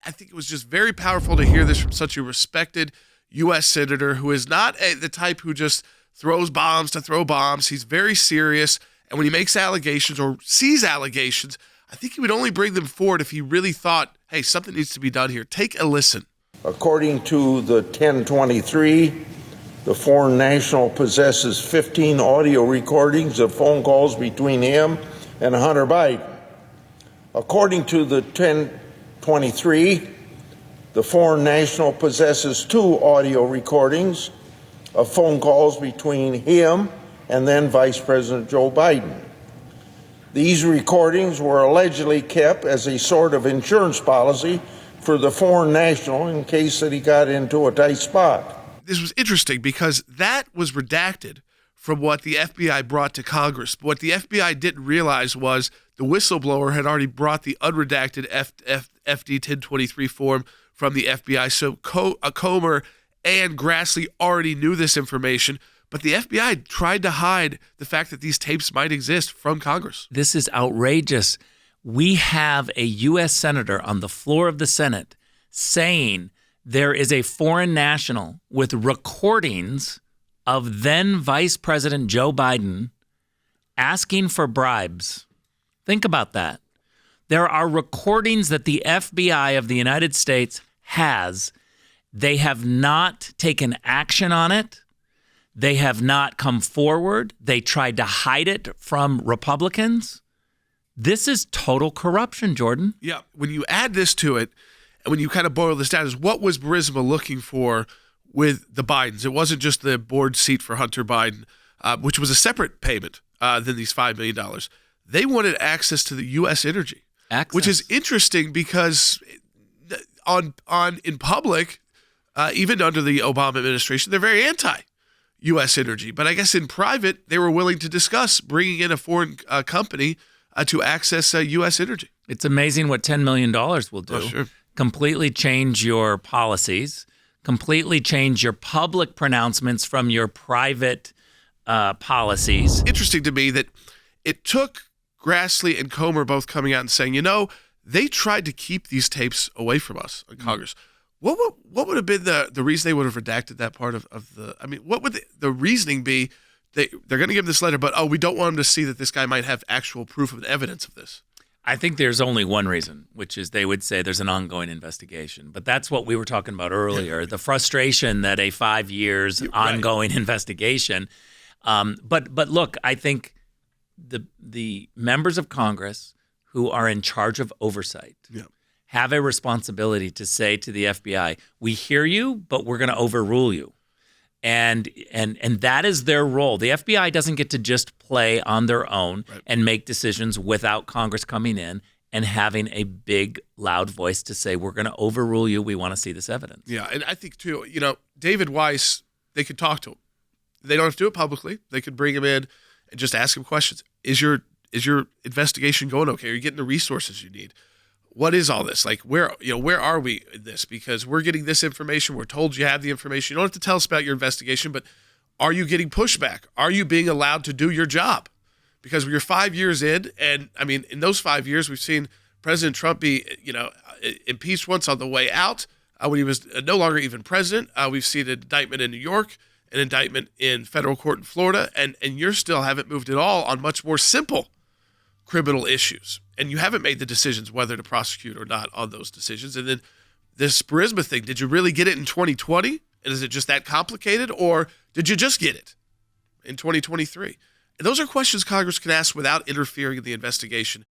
I think it was just very powerful to hear this from such a respected U.S. senator who is not the type who just throws bombs to throw bombs. He's very serious. And when he makes allegations or sees allegations, I think he would only bring them forward if he really thought, hey, something needs to be done here. Take a listen. According to the 1023, the foreign national possesses 15 audio recordings of phone calls between him and Hunter Biden. According to the 1023, the foreign national possesses 2 audio recordings of phone calls between him and then Vice President Joe Biden. These recordings were allegedly kept as a sort of insurance policy for the foreign national in case that he got into a tight spot. This was interesting because that was redacted from what the FBI brought to Congress. What the FBI didn't realize was the whistleblower had already brought the unredacted FD 1023 form from the FBI. So Comer and Grassley already knew this information, but the FBI tried to hide the fact that these tapes might exist from Congress. This is outrageous. We have a U.S. senator on the floor of the Senate saying there is a foreign national with recordings of then Vice President Joe Biden asking for bribes. Think about that. There are recordings that the FBI of the United States has. They have not taken action on it. They have not come forward. They tried to hide it from Republicans. This is total corruption, Jordan. Yeah, when you add this to it, and when you kind of boil this down, is what was Burisma looking for with the Bidens? It wasn't just the board seat for Hunter Biden, which was a separate payment than these $5 million. They wanted access to the U.S. energy, which is interesting because in public, even under the Obama administration, they're very anti-U.S. energy. But I guess in private, they were willing to discuss bringing in a foreign company to access U.S. energy. It's amazing what $10 million will do. Oh, sure. Completely change your policies, completely change your public pronouncements from your private policies. Interesting to me that it took Grassley and Comer both coming out and saying, they tried to keep these tapes away from us in Congress. What would have been the reason they would have redacted that part of the, what would the reasoning be? They're going to give this letter, but, we don't want them to see that this guy might have actual proof and evidence of this. I think there's only one reason, which is they would say there's an ongoing investigation. But that's what we were talking about earlier, the frustration that a 5 years ongoing investigation. But look, I think the members of Congress who are in charge of oversight have a responsibility to say to the FBI, we hear you, but we're going to overrule you. And that is their role. The FBI doesn't get to just play on their own and make decisions without Congress coming in and having a big, loud voice to say, we're going to overrule you. We want to see this evidence. Yeah, and I think, too, David Weiss, they could talk to him. They don't have to do it publicly. They could bring him in and just ask him questions. Is your investigation going okay? Are you getting the resources you need? What is all this? Like, where are we in this? Because we're getting this information. We're told you have the information. You don't have to tell us about your investigation, but are you getting pushback? Are you being allowed to do your job? Because you're 5 years in, and in those 5 years, we've seen President Trump be, impeached once on the way out when he was no longer even president. We've seen an indictment in New York, an indictment in federal court in Florida, and you still haven't moved at all on much more simple criminal issues. And you haven't made the decisions whether to prosecute or not on those decisions. And then this Burisma thing, did you really get it in 2020? And is it just that complicated? Or did you just get it in 2023? And those are questions Congress can ask without interfering in the investigation.